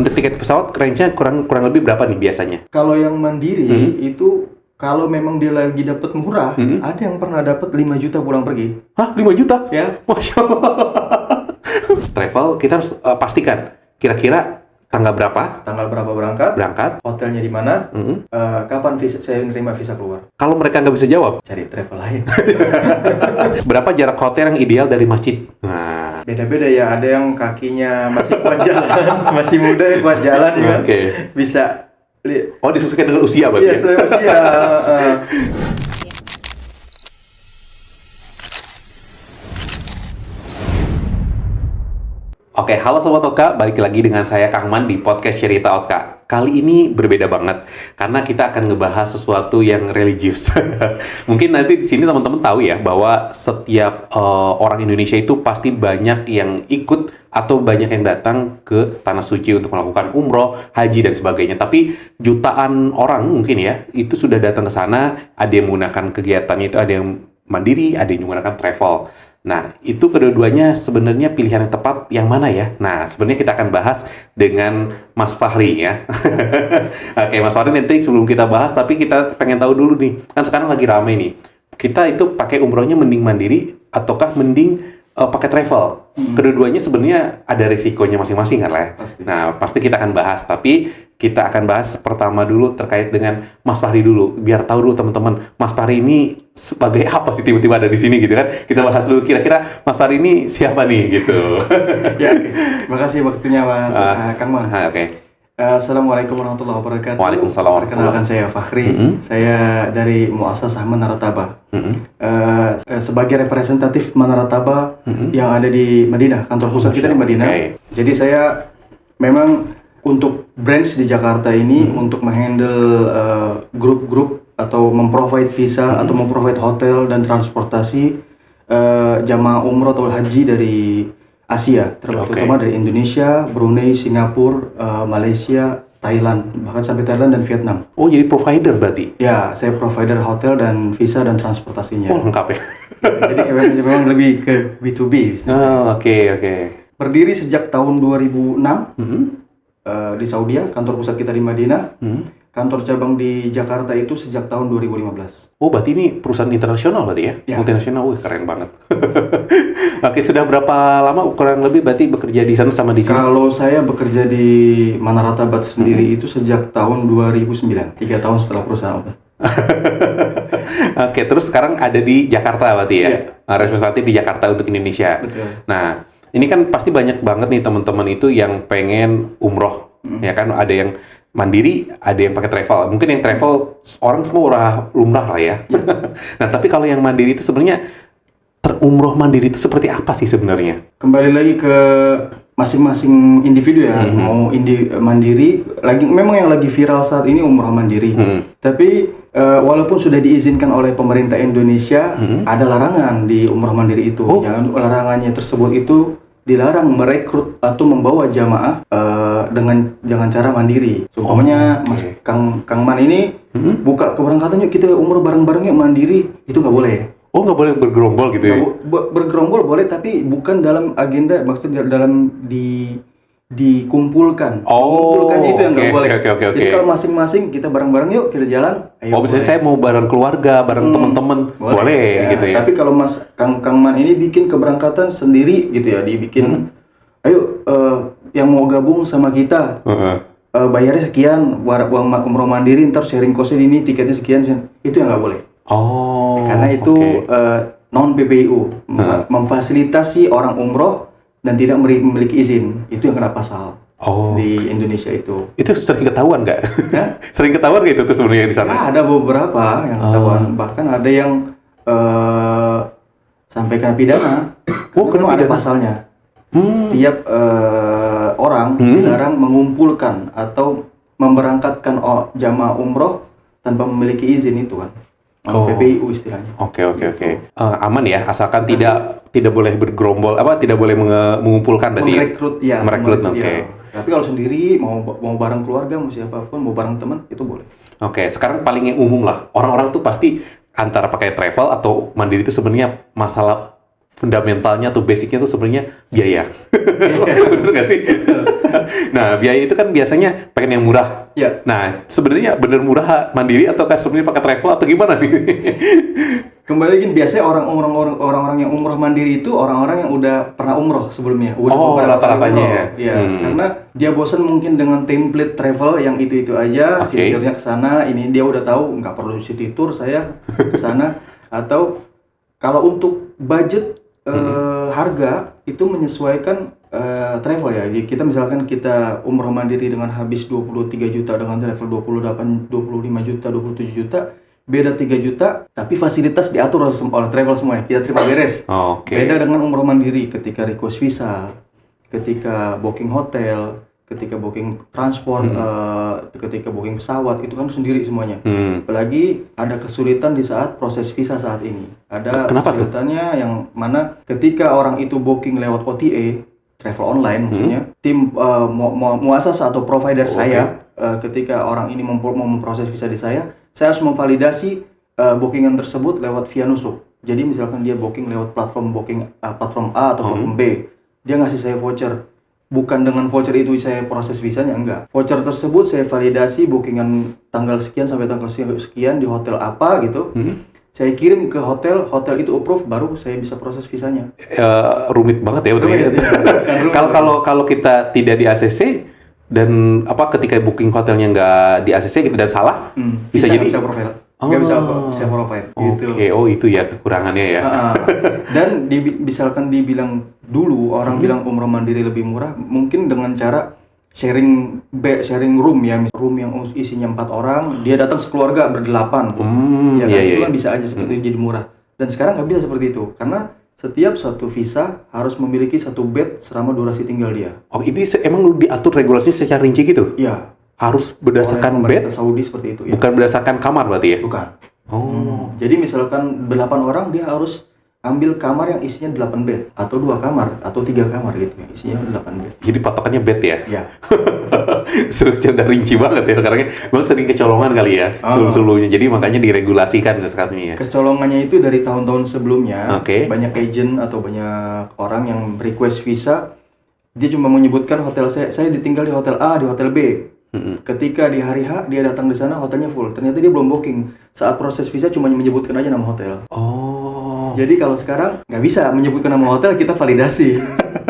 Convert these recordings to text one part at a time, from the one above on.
Untuk tiket pesawat range-nya kurang lebih berapa nih biasanya? Kalau yang mandiri itu kalau memang dia lagi dapat murah, ada yang pernah dapat 5 juta pulang pergi. Hah, 5 juta? Ya. Masya Allah. Travel kita harus pastikan kira-kira tanggal berapa berangkat, hotelnya di mana, kapan saya menerima visa keluar. Kalau mereka nggak bisa jawab, Cari travel lain. berapa jarak hotel yang ideal dari masjid? Nah, Beda-beda ya, ada yang kakinya masih kuat jalan, masih muda ya kuat jalan ya. Oke. Bisa. Disesuaikan dengan usia berarti. Iya, saya usia. Oke, halo Sobat Oka, balik lagi dengan saya Kang Man di podcast Cerita Oka. Kali ini berbeda banget, karena kita akan ngebahas sesuatu yang religius. Mungkin nanti di sini teman-teman tahu ya, bahwa setiap orang Indonesia itu pasti banyak yang ikut atau banyak yang datang ke Tanah Suci untuk melakukan umroh, haji, dan sebagainya. Tapi jutaan orang mungkin ya, itu sudah datang ke sana, ada yang menggunakan kegiatannya itu, ada yang mandiri, ada yang menggunakan travel. Nah, itu kedua-duanya sebenarnya pilihan yang tepat yang mana ya? Nah, sebenarnya kita akan bahas dengan Mas Fahri ya. Oke, Mas Fahri, nanti sebelum kita bahas, tapi kita pengen tahu dulu nih. Kan sekarang lagi rame nih. Kita itu pakai umrohnya mending mandiri ataukah mending pakai travel? Kedua-duanya sebenarnya ada risikonya masing-masing kan lah ya? Pasti. Nah, pasti kita akan bahas. Tapi kita akan bahas pertama dulu terkait dengan Mas Fahri dulu. Biar tahu dulu teman-teman, Mas Fahri ini sebagai apa sih tiba-tiba ada di sini gitu kan? Kita bahas dulu kira-kira Mas Fahri ini siapa nih gitu. Ya, oke. Makasih waktunya Mas Kang Man. Oke. Assalamualaikum warahmatullahi wabarakatuh. Waalaikumsalam Perkenalkan saya Fakhri. Saya dari Muassasah Manarataba. Sebagai representatif Manarataba yang ada di Madinah, kantor pusat kita di Madinah. Okay. Jadi saya memang untuk branch di Jakarta ini untuk menghandle grup-grup atau memprovide visa atau memprovide hotel dan transportasi jamaah umroh atau haji dari Asia, terutama dari Indonesia, Brunei, Singapura, Malaysia, Thailand, bahkan sampai Thailand dan Vietnam. Oh, jadi provider berarti? Ya, saya provider hotel dan visa dan transportasinya. Oh, lengkap ya? Jadi memang lebih ke B2B bisnisnya. Oh, oke. Berdiri sejak tahun 2006 di Saudi, kantor pusat kita di Madinah. Kantor cabang di Jakarta itu sejak tahun 2015. Oh, berarti ini perusahaan internasional berarti ya? Ya. Multinasional, wih keren banget. Oke, sudah berapa lama kurang lebih berarti bekerja di sana sama di sini? Kalau saya bekerja di Manaratabat sendiri itu sejak tahun 2009, 3 tahun setelah perusahaan. Oke, terus sekarang ada di Jakarta berarti ya? Iya. Representatif di Jakarta untuk Indonesia. Betul. Nah, ini kan pasti banyak banget nih teman-teman itu yang pengen umroh. Ya kan, ada yang mandiri, ada yang pakai travel. Mungkin yang travel orang semua udah lumrah lah ya. Nah, tapi kalau yang mandiri itu sebenarnya umroh mandiri itu seperti apa sih sebenarnya? Kembali lagi ke masing-masing individu ya, mau mandiri, memang yang lagi viral saat ini umroh mandiri. Tapi walaupun sudah diizinkan oleh pemerintah Indonesia, ada larangan di umroh mandiri itu. Larangannya tersebut itu dilarang merekrut atau membawa jamaah dengan cara mandiri. Umpamanya Mas Kang Man ini buka keberangkatan, yuk kita umroh bareng-bareng yuk mandiri, itu nggak boleh. Oh, nggak boleh bergerombol gitu ya? Bergerombol boleh, tapi bukan dalam agenda, maksudnya dalam dikumpulkan. Kumpulkan itu yang nggak boleh. Oke. Jadi kalau masing-masing kita bareng-bareng yuk kita jalan. Ayo, misalnya saya mau bareng keluarga, bareng teman-teman, boleh ya, gitu ya? Tapi kalau Kang Man ini bikin keberangkatan sendiri gitu ya, dibikin, ayo yang mau gabung sama kita, bayarnya sekian, uang umroh mandiri, ntar sharing costnya ini, tiketnya sekian, itu yang nggak boleh. Oh, karena itu non PPIU, memfasilitasi orang umroh dan tidak memiliki izin, itu yang kena pasal di Indonesia itu. Itu sering ketahuan nggak? Sering ketahuan nggak itu tuh sebenarnya di sana? Ya, ada beberapa yang ketahuan, bahkan ada yang sampai kena pidana. Memang ada pasalnya. Setiap orang dilarang mengumpulkan atau memberangkatkan jamaah umroh tanpa memiliki izin itu kan. PPIU istilahnya. Oke. Aman ya, asalkan tidak boleh bergerombol, tidak boleh mengumpulkan berarti. Merekrut. Oke. Tapi kalau sendiri mau bareng keluarga, mau siapapun, mau bareng teman, itu boleh. Oke, sekarang paling yang umum lah. Orang-orang tuh pasti antara pakai travel atau mandiri itu sebenarnya masalah fundamentalnya atau basicnya tuh sebenarnya biaya. Bener nggak sih? Nah, biaya itu kan biasanya pengen yang murah. Ya. Nah, sebenarnya bener murah Mandiri ataukah sebenarnya pakai travel atau gimana nih? Kembali lagi, biasanya orang-orang yang umroh mandiri itu orang-orang yang udah pernah umroh sebelumnya, udah Oh, beberapa kali rata-ratanya umroh. ya? Iya, karena dia bosan mungkin dengan template travel yang itu aja, Oke. city-nya ke sana, ini dia udah tahu nggak perlu city tour saya ke sana. Atau kalau untuk budget harga itu menyesuaikan travel ya. Jadi kita misalkan kita umroh mandiri dengan habis 23 juta, dengan travel 28, 25 juta, 27 juta, beda 3 juta, tapi fasilitas diatur oleh travel semua ya, kita terima beres. Oke. Beda dengan umroh mandiri, ketika request visa, ketika booking hotel, ketika booking transport, ketika booking pesawat, itu kan sendiri semuanya. Apalagi ada kesulitan di saat proses visa saat ini. Ada Kenapa tuh? kesulitannya yang mana ketika orang itu booking lewat OTA, travel online maksudnya, tim muasasa atau provider saya, ketika orang ini mau memproses visa di saya harus memvalidasi bookingan tersebut lewat via nusuk. Jadi misalkan dia booking lewat platform booking platform A atau platform B, dia ngasih saya voucher. Bukan dengan voucher itu saya proses visanya, enggak. Voucher tersebut saya validasi bookingan tanggal sekian sampai tanggal sekian di hotel apa gitu. Saya kirim ke hotel itu approve, baru saya bisa proses visanya. Rumit banget ya betulnya. Kalau kita tidak di ACC dan ketika booking hotelnya nggak di ACC gitu dan salah, bisa jadi bisa profile. Nggak bisa profile. Gitu. Oke, itu ya kekurangannya ya. Dan misalkan dibilang dulu orang bilang umroh mandiri lebih murah, mungkin dengan cara sharing room ya, room yang isinya 4 orang, dia datang sekeluarga berdelapan. Itu kan bisa aja seperti itu jadi murah. Dan sekarang nggak bisa seperti itu, karena setiap satu visa harus memiliki satu bed selama durasi tinggal dia. Oh, ini emang diatur regulasinya secara rinci gitu? Iya. Harus berdasarkan bed? Saudi seperti itu ya. Bukan berdasarkan kamar berarti ya? Bukan. Oh. Jadi misalkan 8 orang, dia harus ambil kamar yang isinya 8 bed, atau 2 kamar, atau 3 kamar gitu ya, isinya 8 bed. Jadi patokannya bed ya? Ya. Sudah rinci banget ya sekarang. Bang sering kecolongan kali ya sebelum-sebelumnya. Jadi makanya diregulasikan sekarang ini ya. Kecolongannya itu dari tahun-tahun sebelumnya. Oke. Banyak agent atau banyak orang yang request visa, dia cuma menyebutkan hotel saya ditinggal di hotel A, di hotel B. Ketika di hari H dia datang di sana, hotelnya full. Ternyata dia belum booking. Saat proses visa cuma menyebutkan aja nama hotel. Oh. Jadi kalau sekarang nggak bisa menyebutkan nama hotel, kita validasi.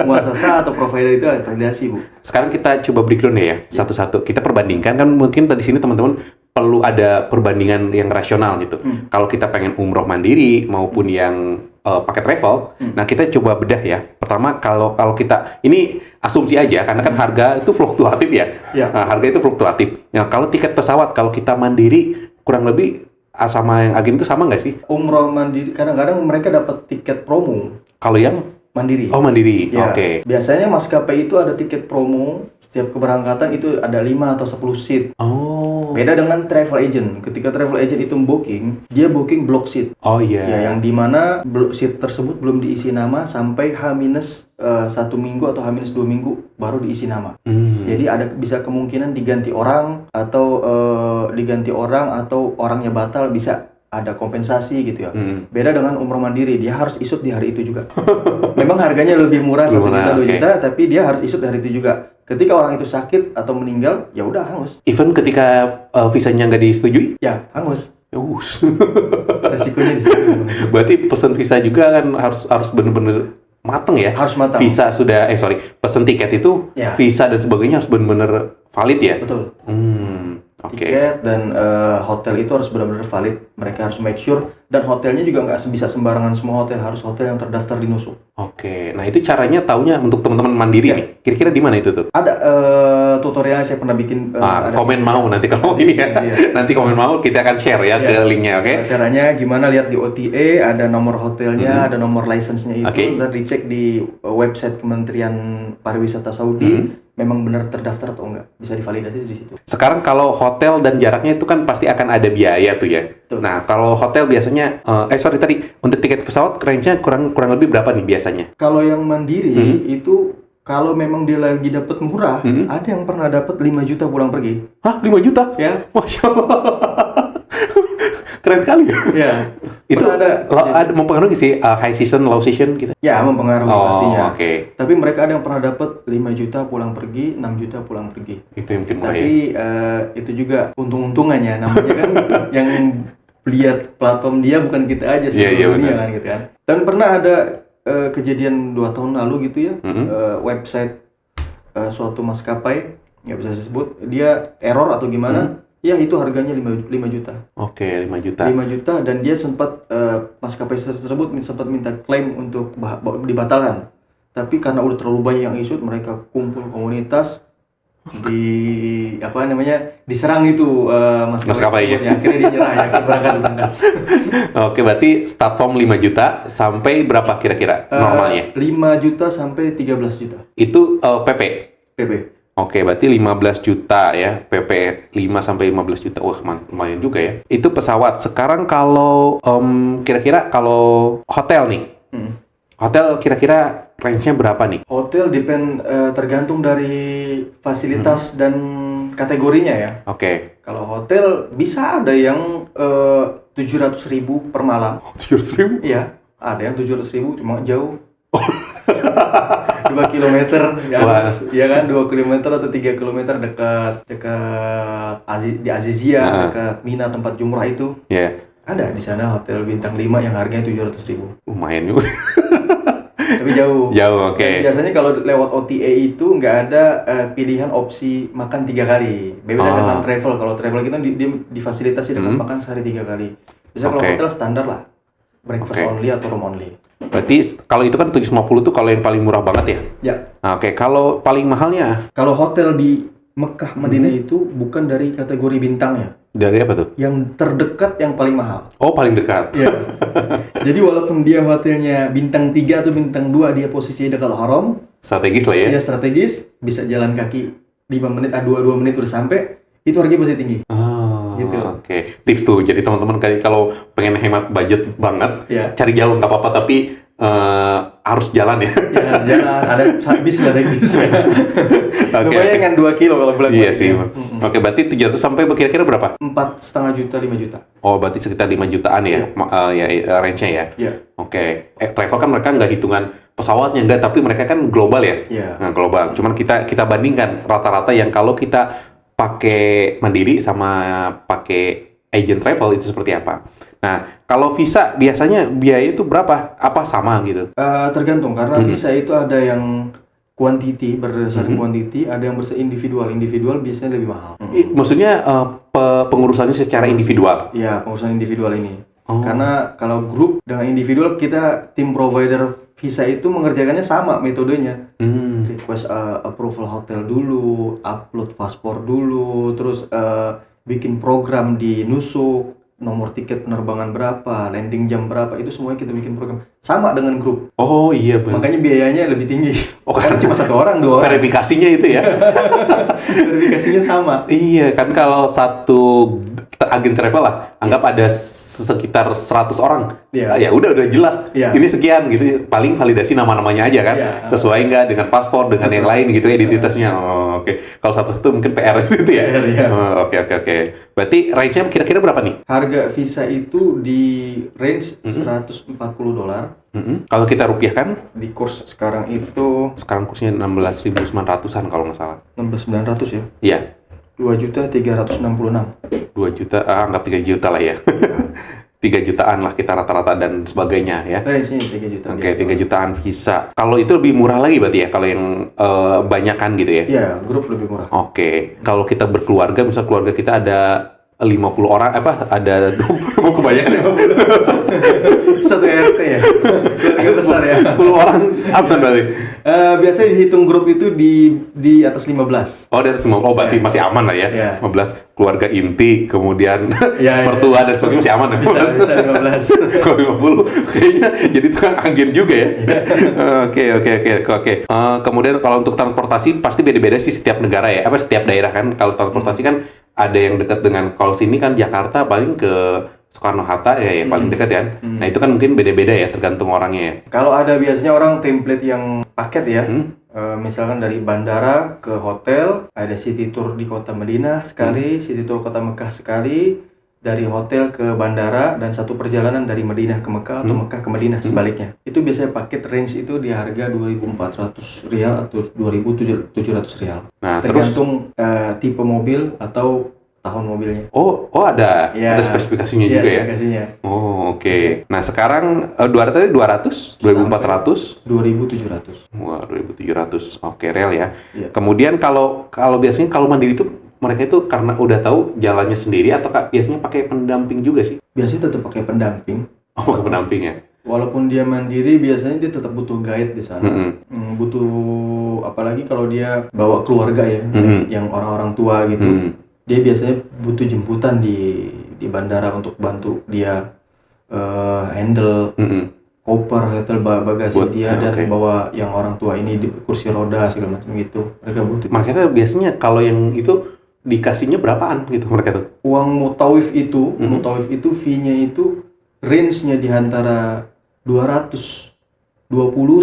Muasasa atau provider itu validasi, Bu. Sekarang kita coba breakdown ya satu-satu. Kita perbandingkan, kan mungkin tadi sini teman-teman perlu ada perbandingan yang rasional gitu. Kalau kita pengen umroh mandiri maupun yang pakai travel, nah kita coba bedah ya. Pertama kalau kita ini asumsi aja karena kan harga itu fluktuatif ya. Nah, harga itu fluktuatif. Nah, kalau tiket pesawat kalau kita mandiri kurang lebih sama yang agen itu sama nggak sih? Umroh mandiri kadang-kadang mereka dapat tiket promo. Kalau yang mandiri. Oh, mandiri. Ya. Oke. Biasanya maskapai itu ada tiket promo. Setiap keberangkatan itu ada 5 atau 10 seat. Oh. Beda dengan travel agent. Ketika travel agent itu booking, dia booking block seat. Oh iya. Ya, yang dimana block seat tersebut belum diisi nama sampai H-1 minggu atau H-2 minggu baru diisi nama. Jadi ada bisa kemungkinan diganti orang atau orangnya batal, bisa ada kompensasi gitu ya. Beda dengan umroh mandiri, dia harus isut di hari itu juga. Memang harganya lebih murah 1 juta 2 juta, tapi dia harus isut di hari itu juga. Ketika orang itu sakit atau meninggal, ya udah hangus. Even ketika visanya nggak disetujui? Ya, hangus. Resikonya di situ. Berarti pesan visa juga kan harus benar-benar mateng ya. Harus matang. Visa pesan tiket itu, ya. Visa dan sebagainya harus benar-benar valid ya. Betul. Okay. Tiket dan hotel itu harus benar-benar valid. Mereka harus make sure, dan hotelnya juga nggak bisa sembarangan semua hotel, harus hotel yang terdaftar di nusuk. Oke, nah itu caranya taunya untuk teman-teman mandiri nih. Kira-kira di mana itu tuh? Ada tutorialnya, saya pernah bikin. Komen mau nanti kalau ini ya. Nanti komen mau kita akan share ya ke linknya, oke? Caranya gimana? Lihat di OTA, ada nomor hotelnya, ada nomor license-nya itu, dan dicek di website Kementerian Pariwisata Saudi. Memang benar terdaftar atau enggak, bisa divalidasi di situ. Sekarang kalau hotel dan jaraknya itu kan pasti akan ada biaya tuh ya. Tuh. Nah kalau hotel biasanya, tadi untuk tiket pesawat range-nya kurang lebih berapa nih biasanya? Kalau yang mandiri itu kalau memang dia lagi dapat murah, ada yang pernah dapat 5 juta pulang pergi. Hah, 5 juta? Ya. Masya Allah. Keren kali ya. Ya. Itu Pernah ada mempengaruhi sih high season, low season gitu. ya mempengaruhi pastinya. Oke. Tapi mereka ada yang pernah dapat 5 juta pulang pergi, 6 juta pulang pergi. Itu yang mungkin murah ya. Tapi itu juga untung-untungannya, namanya kan yang lihat platform dia bukan kita aja seluruh dunia kan gitu kan. Dan pernah ada kejadian 2 tahun lalu gitu ya, website suatu maskapai, nggak bisa disebut, dia error atau gimana, ya itu harganya 5 juta. Oke, 5 juta. 5 juta dan dia sempat maskapai tersebut sempat minta klaim untuk dibatalkan. Tapi karena udah terlalu banyak yang isut, mereka kumpul komunitas diserang itu maskapai ya. Akhirnya dia nyerah ya, berangkat. Oke, berarti start from 5 juta sampai berapa kira-kira normalnya? 5 juta sampai 13 juta. Itu PP. Oke, berarti 15 juta ya, PP 5 sampai 15 juta. Wah, lumayan juga ya. Itu pesawat. Sekarang kalau kira-kira kalau hotel nih. Hotel kira-kira range-nya berapa nih? Hotel tergantung dari fasilitas dan kategorinya ya. Oke. Kalau hotel bisa ada yang 700.000 per malam. 700.000? Iya, ada yang 700.000 cuma jauh. 2 kilometer ya kan, 2 kilometer atau 3 kilometer dekat di Azizia, dekat Mina tempat jumrah itu. Ada di sana hotel bintang 5 yang harganya 700.000. Lumayan juga. Tapi jauh. Oke. Biasanya kalau lewat OTA itu nggak ada pilihan opsi makan 3 kali. Beda dengan travel. Kalau travel kita difasilitasi dengan makan sehari 3 kali. Biasanya kalau hotel standar lah, breakfast only atau room only. Berarti kalau itu kan 750 tuh kalau yang paling murah banget ya? Ya. Oke, kalau paling mahalnya? Kalau hotel di Mekah, Madinah itu bukan dari kategori bintangnya. Dari apa tuh? Yang terdekat yang paling mahal. Oh, paling dekat. Iya. Jadi walaupun dia hotelnya bintang 3 atau bintang 2, dia posisinya dekat haram. Strategis lah ya? Iya, strategis. Bisa jalan kaki 5 menit, 2 menit udah sampai. Itu harganya pasti tinggi. Gitu. Oke. Tips tuh, jadi teman-teman kalau pengen hemat budget banget, cari jauh nggak apa-apa, tapi harus jalan ya. Ya, jalan. Ada bis lah, naik bis. Lumayan kan 2 kilo kalau bulan. Iya sih. Oke, berarti 700 sampai kira-kira berapa? 4,5 juta, 5 juta. Oh, berarti sekitar 5 jutaan ya, range-nya ya? Iya. Oke. Travel kan mereka nggak hitungan pesawatnya, enggak, tapi mereka kan global ya? Iya. Nah, global. Cuman kita bandingkan rata-rata yang kalau kita pakai mandiri sama pakai agent travel itu seperti apa. Nah, kalau visa biasanya biaya itu berapa? Apa sama gitu? Tergantung, karena visa itu ada yang quantity, berdasarkan quantity, ada yang berdasarkan individual. Individual biasanya lebih mahal. Maksudnya pengurusannya secara individual? Iya, pengurusan individual ini. Karena kalau grup dengan individual, kita tim provider visa itu mengerjakannya sama metodenya. Request approval hotel dulu, upload paspor dulu, terus bikin program di Nusuk, nomor tiket penerbangan berapa, landing jam berapa, itu semuanya kita bikin program sama dengan grup. Oh iya benar. Makanya biayanya lebih tinggi. Karena cuma 1 orang, 2 orang. Verifikasinya itu ya. Verifikasinya sama. Iya kan, kalau satu agen travel lah, anggap ada sekitar 100 orang. Ya udah jelas. Ini sekian gitu. Paling validasi nama-namanya aja kan. Sesuai nggak dengan paspor, dengan yang lain gitu identitasnya. Oke. Kalau satu-satu mungkin PR gitu ya. Oke. Berarti range-nya kira-kira berapa nih? Harga visa itu di range $140. Kalau kita rupiahkan? Di kurs sekarang itu... Sekarang kursnya 16.900-an kalau nggak salah. 16.900 ya? Iya. 2.366. 2 juta, anggap 3 juta lah ya. 3 jutaan lah kita rata-rata dan sebagainya ya. Range-nya 3 juta. Oke, 3 jutaan visa. Kalau itu lebih murah lagi berarti ya, kalau yang banyakan gitu ya? Iya, grup lebih murah. Oke. Kalau kita berkeluarga, misal keluarga kita ada 50 orang, ada kebanyakan ya? Satu RT ya? Keluarga besar ya? 10 orang, apa berarti? Biasanya dihitung grup itu di atas 15. Oh, dari semua. Oh, berarti masih aman lah ya? 15 keluarga inti, kemudian mertua dan sebagainya masih aman. Bisa 15. Kalau 50, kayaknya jadi tukang agen juga ya? Oke. Kemudian kalau untuk transportasi, pasti beda-beda sih setiap negara ya? Setiap daerah kan? Kalau transportasi kan ada yang dekat dengan, kalau sini kan Jakarta paling ke Soekarno-Hatta ya paling dekat ya. Nah itu kan mungkin beda-beda ya tergantung orangnya ya. Kalau ada biasanya orang template yang paket ya, misalkan dari bandara ke hotel, ada city tour di kota Madinah sekali, city tour kota Mekah sekali, dari hotel ke bandara dan satu perjalanan dari Madinah ke Mekah atau Mekah ke Madinah sebaliknya. Itu biasanya paket range itu di harga 2.400 rial atau 2.700 rial. Nah, Tergantung tipe mobil atau tahun mobilnya. Oh, ada Ya, ada spesifikasinya iya, juga ya. spesifikasinya. Oh, oke. Nah, sekarang 200, 2.400, 2.700. wah 2.700. Oke, real ya. Iya. Kemudian kalau biasanya kalau mandiri itu mereka itu karena udah tahu jalannya sendiri atau biasanya pakai pendamping juga sih? Biasanya tetap pakai pendamping. Oh, pakai pendamping ya. Walaupun dia mandiri, biasanya dia tetap butuh guide di sana. Butuh, apalagi kalau dia bawa keluarga ya, yang orang-orang tua gitu. Dia biasanya butuh jemputan di bandara untuk bantu dia handle koper atau bagasi dia dan bawa yang orang tua ini di kursi roda segala macam gitu. Mereka butuh. Makanya biasanya kalau yang itu dikasihnya berapaan gitu mereka tuh? Uang mutawif itu fee-nya itu range-nya di antara 220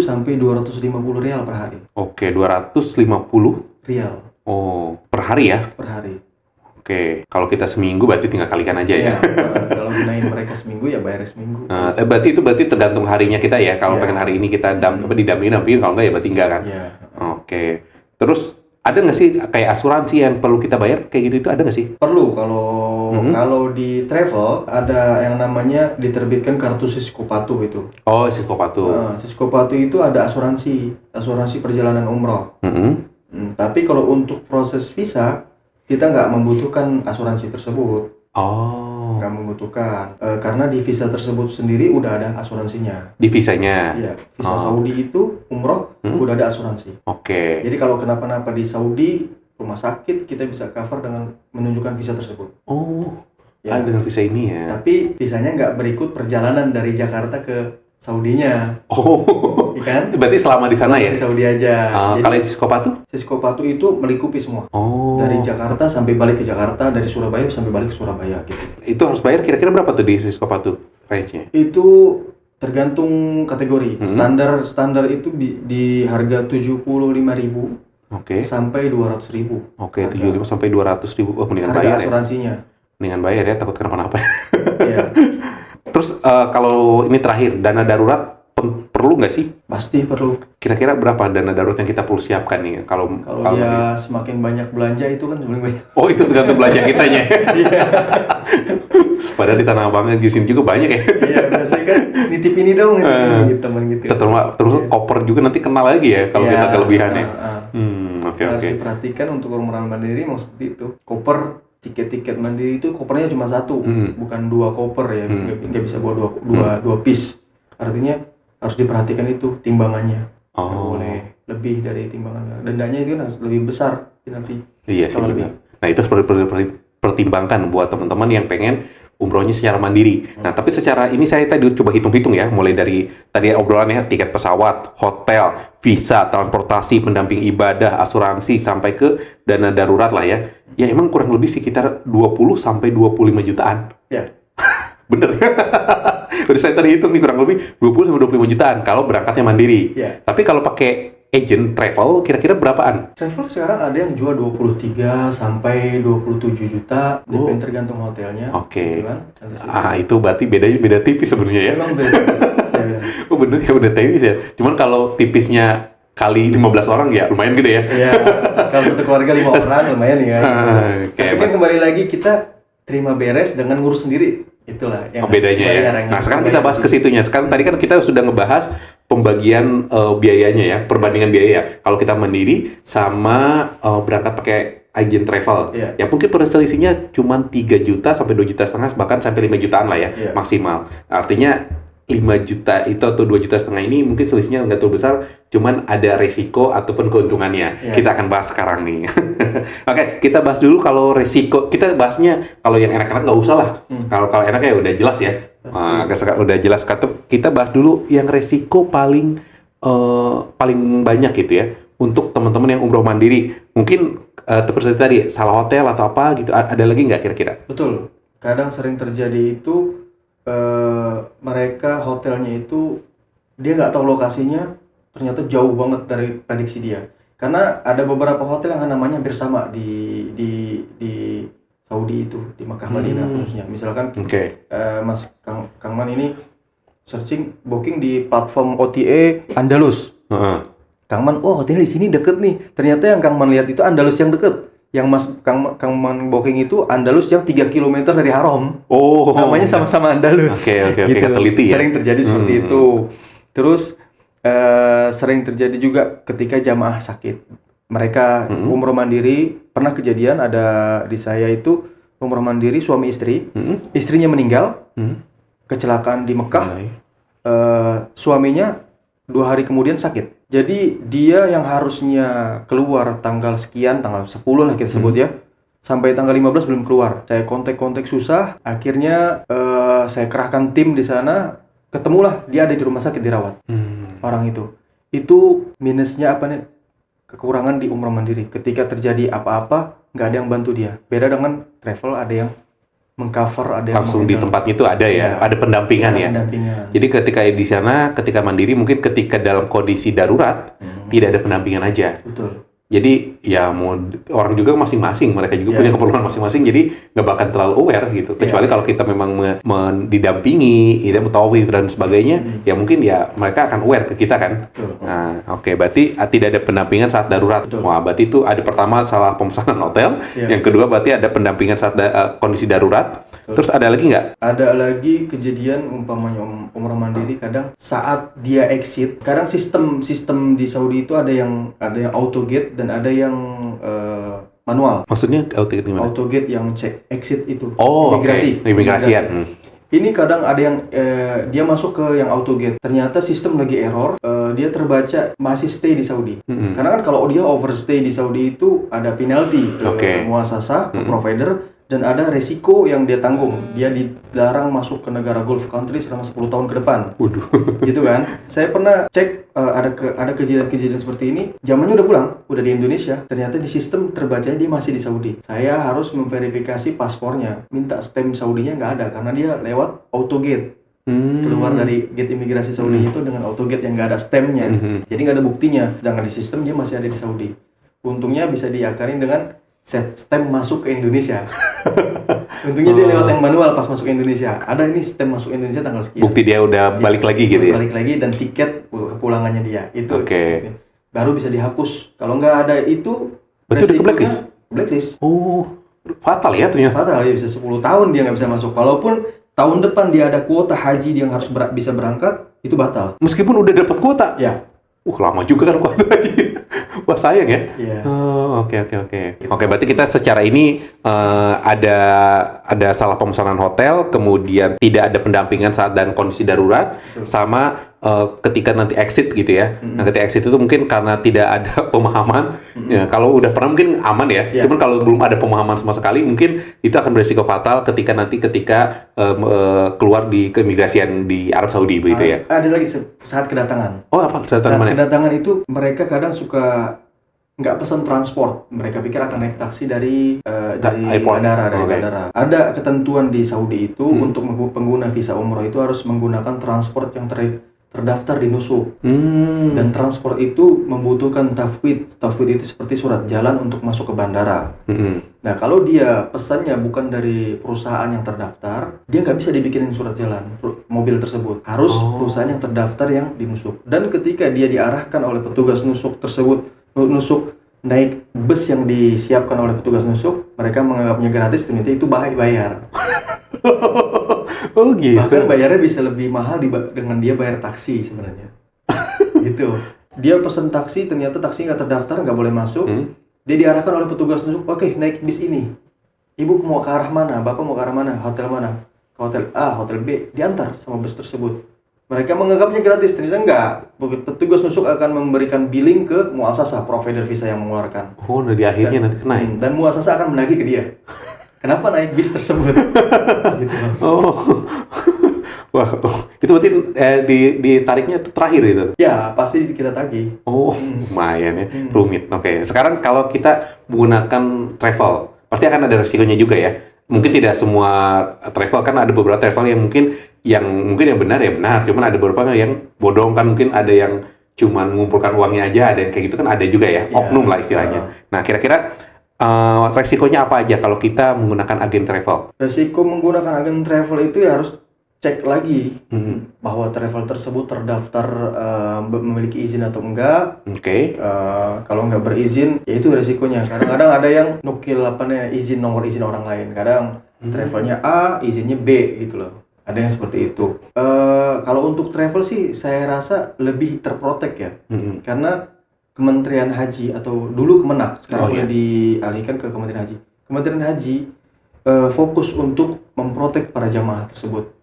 sampai 250 rial per hari. Oke, 250 rial. Oh, per hari ya? Per hari. Oke, kalau kita seminggu berarti tinggal kalikan aja ya. Kalau gunain mereka seminggu ya bayar seminggu. Berarti tergantung harinya kita ya. Kalau pengen hari ini kita didampingin, kalau enggak ya berarti enggak kan? Iya. Oke. Terus ada nggak sih kayak asuransi yang perlu kita bayar kayak gitu itu ada nggak sih? Perlu kalau di travel ada yang namanya diterbitkan kartu Sisko Patuh itu. Oh, Sisko Patuh. Sisko Patuh itu ada asuransi perjalanan umroh. Tapi kalau untuk proses visa kita nggak membutuhkan asuransi tersebut. Oh. Nggak membutuhkan karena di visa tersebut sendiri udah ada asuransinya. Di visanya? Iya, visa Saudi itu umroh udah ada asuransi. Oke. Jadi kalau kenapa-napa di Saudi rumah sakit kita bisa cover dengan menunjukkan visa tersebut. Oh, ya. Dengan visa ini ya. Tapi visanya nggak berikut perjalanan dari Jakarta ke Saudinya. Oh, kan? Berarti selama di sana ya? Di Saudi aja. Kalau yang Sisko Patuh? Sisko Patuh itu melingkupi semua. Oh. Dari Jakarta sampai balik ke Jakarta, dari Surabaya sampai balik ke Surabaya gitu. Itu harus bayar kira-kira berapa tuh di Sisko Patuh range-nya? Itu tergantung kategori. Standar itu di harga 75.000 sampai 200.000. Oke, 75 sampai 200.000. Oh, mendingan harga bayar asuransinya. Mendingan bayar ya, takut kenapa-napa. Iya. Terus kalau ini terakhir, dana darurat perlu nggak sih? Pasti perlu. Kira-kira berapa dana darurat yang kita perlu siapkan nih? Kalau dia semakin banyak belanja itu kan paling banyak. Oh, itu tergantung belanja kitanya. Padahal di Tanah Abang di sini juga banyak ya. Iya, biasanya kan nitip ini dong teman gitu. Terus koper juga nanti kenal lagi ya kalau kita kelebihannya. Oke. Harus diperhatikan untuk orang mandiri mau seperti itu. Koper tiket mandiri itu kopernya cuma satu, bukan 2 koper ya, nggak bisa bawa dua piece. Artinya harus diperhatikan itu timbangannya, nggak boleh lebih dari timbangan. Dendanya itu harus lebih besar nanti. Iya sih benar. Nah itu seperti pertimbangkan buat teman-teman yang pengen umrohnya secara mandiri. Nah tapi secara ini saya tadi coba hitung-hitung ya, mulai dari tadi obrolannya tiket pesawat, hotel, visa, transportasi, pendamping ibadah, asuransi sampai ke dana darurat lah ya. Ya emang kurang lebih sekitar 20 sampai 25 jutaan. Ya. Bener. Udah saya tadi hitung nih kurang lebih 20 sampai 25 jutaan kalau berangkatnya mandiri. Ya. Tapi kalau pakai agent travel kira-kira berapaan? Travel sekarang ada yang jual 23 sampai 27 juta, depend tergantung hotelnya. Oke. Gitu kan? Itu berarti beda tipis sebenarnya ya. Emang beda tipis, saya bilang. Oh bener ya, udah tipis ya. Cuman kalau tipisnya kali 15 orang ya lumayan gede ya. Iya. Kalau satu keluarga 5 orang lumayan ya. Tapi kan kembali lagi kita terima beres dengan ngurus sendiri. Itulah yang bedanya ya. Nah, sekarang kita bahas ke situnya. Sekarang tadi kan kita sudah ngebahas pembagian biayanya ya, perbandingan biaya. Kalau kita mandiri sama berangkat pakai agen travel. Ya mungkin perselisihnya cuma 3 juta sampai 2 juta setengah, bahkan sampai 5 jutaan lah ya maksimal. Artinya 5 juta itu atau 2 juta setengah ini mungkin selisihnya nggak terlalu besar, cuman ada resiko ataupun keuntungannya. Kita akan bahas sekarang nih. Oke, kita bahas dulu kalau resiko. Kita bahasnya kalau yang enak-enak nggak usah lah. Kalau enak ya udah jelas ya. Udah jelas. Kita bahas dulu yang resiko paling banyak gitu ya untuk teman-teman yang umroh mandiri. Mungkin seperti tadi salah hotel atau apa gitu. Ada lagi nggak kira-kira? Betul. Kadang sering terjadi itu. Mereka hotelnya itu dia nggak tahu lokasinya, ternyata jauh banget dari prediksi dia. Karena ada beberapa hotel yang namanya hampir sama di Saudi itu, di Makkah Madinah khususnya. Misalkan Mas Kang Man ini searching booking di platform OTA Andalus. Kang Man, oh hotel di sini deket nih. Ternyata yang Kang Man lihat itu Andalus yang deket. Yang Kang Man booking itu Andalus yang 3 km dari Haram. Namanya sama-sama Andalus. Oke, gitu. teliti ya. Sering terjadi seperti itu. Terus sering terjadi juga ketika jamaah sakit. Mereka umroh mandiri, pernah kejadian ada di saya itu umroh mandiri suami istri, istrinya meninggal, kecelakaan di Mekah, suaminya 2 hari kemudian sakit. Jadi dia yang harusnya keluar tanggal sekian, tanggal 10 lah kita sebut ya, sampai tanggal 15 belum keluar. Saya kontak susah, akhirnya saya kerahkan tim di sana, ketemulah dia ada di rumah sakit dirawat. Orang itu minusnya apa nih? Kekurangan di umroh mandiri. Ketika terjadi apa-apa, nggak ada yang bantu dia. Beda dengan travel, ada yang mengcover, ada yang langsung di tempatnya itu ada ya, ada pendampingan ya. Jadi ketika di sana, ketika mandiri, mungkin ketika dalam kondisi darurat, tidak ada pendampingan aja. Betul. Jadi ya mau orang juga masing-masing, mereka juga punya keperluan masing-masing, jadi nggak bakal terlalu aware gitu. Kecuali kalau kita memang didampingi, ya mutawif dan sebagainya, ya mungkin ya mereka akan aware ke kita kan. Nah, berarti tidak ada pendampingan saat darurat. Wah, berarti itu ada pertama salah pemesanan hotel, yang kedua berarti ada pendampingan saat kondisi darurat. Terus ada lagi nggak? Ada lagi kejadian umpamanya umroh mandiri kadang saat dia exit, kadang sistem di Saudi itu ada yang auto gate dan ada yang manual. Maksudnya auto gate gimana? Auto gate yang cek exit itu. Imigrasian. Ini kadang ada yang dia masuk ke yang auto gate. Ternyata sistem lagi error, dia terbaca masih stay di Saudi. Karena kan kalau dia overstay di Saudi itu ada penalti ke muasasah, ke provider, dan ada resiko yang dia tanggung. Dia dilarang masuk ke negara Gulf country selama 10 tahun ke depan. Gitu kan. Saya pernah cek ada kejadian-kejadian seperti ini. Zamannya udah pulang, udah di Indonesia. Ternyata di sistem terbacanya dia masih di Saudi. Saya harus memverifikasi paspornya. Minta stamp Saudinya nggak ada karena dia lewat autogate. Keluar dari gate imigrasi Saudi itu dengan autogate yang nggak ada stampnya. Jadi nggak ada buktinya. Jangan di sistem dia masih ada di Saudi. Untungnya bisa diakarin dengan stamp masuk ke Indonesia. Untungnya dia lewat yang manual pas masuk ke Indonesia. Ada ini stamp masuk Indonesia tanggal sekian. Bukti dia udah balik lagi gitu ya? Balik lagi dan tiket kepulangannya dia. Itu baru bisa dihapus. Kalau nggak ada itu, berarti udah ke blacklist? Blacklist. Fatal ya ternyata? Fatal, ya bisa 10 tahun dia nggak bisa masuk. Walaupun tahun depan dia ada kuota haji dia yang harus bisa berangkat, itu batal. Meskipun udah dapat kuota? Ya. Lama juga kan kuota haji. Wah, sayang ya? Iya. Oke, berarti kita secara ini ada salah pemesanan hotel, kemudian tidak ada pendampingan saat dan kondisi darurat, sama ketika nanti exit gitu ya. Nah, ketika exit itu mungkin karena tidak ada pemahaman. Ya, kalau udah pernah mungkin aman ya. Cuman kalau belum ada pemahaman sama sekali, mungkin itu akan berisiko fatal ketika keluar di keimigrasian di Arab Saudi begitu ya. Ada lagi saat kedatangan. Oh, apa? Saat kedatangan itu mereka kadang suka nggak pesan transport, mereka pikir akan naik taksi dari bandara. Ada ketentuan di Saudi itu untuk pengguna visa umroh itu harus menggunakan transport yang terdaftar di nusuk. Dan transport itu membutuhkan tafwid. Tafwid itu seperti surat jalan untuk masuk ke bandara. Nah, kalau dia pesannya bukan dari perusahaan yang terdaftar, dia nggak bisa dibikinin surat jalan mobil tersebut. Harus perusahaan yang terdaftar yang di nusuk. Dan ketika dia diarahkan oleh petugas nusuk tersebut, naik bus yang disiapkan oleh petugas nusuk, mereka menganggapnya gratis, ternyata itu bayar. Gitu. Bahkan bayarnya bisa lebih mahal dengan dia bayar taksi sebenarnya. Gitu. Dia pesan taksi, ternyata taksi nggak terdaftar, nggak boleh masuk. Dia diarahkan oleh petugas nusuk, oke, naik bis ini. Ibu mau ke arah mana? Bapak mau ke arah mana? Hotel mana? Ke hotel A, hotel B. Diantar sama bus tersebut. Mereka menganggapnya gratis, ternyata enggak. Petugas nusuk akan memberikan billing ke muasasah, provider visa yang mengeluarkan. Nah di akhirnya nanti kena. Dan muasasah akan menagih ke dia. Kenapa naik bis tersebut? Gitu. Wah, itu berarti ditariknya terakhir itu? Ya, pasti kita tagih. Lumayan ya, rumit. Oke, sekarang kalau kita menggunakan travel, pasti akan ada resikonya juga ya. Mungkin tidak semua travel, kan ada beberapa travel yang mungkin yang benar ya benar, cuman ada beberapa yang bodong kan, mungkin ada yang cuman mengumpulkan uangnya aja, ada yang kayak gitu kan ada juga ya, oknum lah istilahnya. Nah, kira-kira resikonya apa aja kalau kita menggunakan agen travel? Resiko menggunakan agen travel itu ya harus cek lagi bahwa travel tersebut terdaftar memiliki izin atau enggak. Oke. Kalau nggak berizin, ya itu resikonya. Kadang-kadang ada yang nukil nomor izin orang lain. Kadang travelnya A, izinnya B gitu loh. Ada yang seperti itu. Kalau untuk travel sih, saya rasa lebih terprotek ya, karena Kementerian Haji atau dulu Kemenak, sekarang udah dialihkan ke Kementerian Haji. Kementerian Haji fokus untuk memprotek para jamaah tersebut.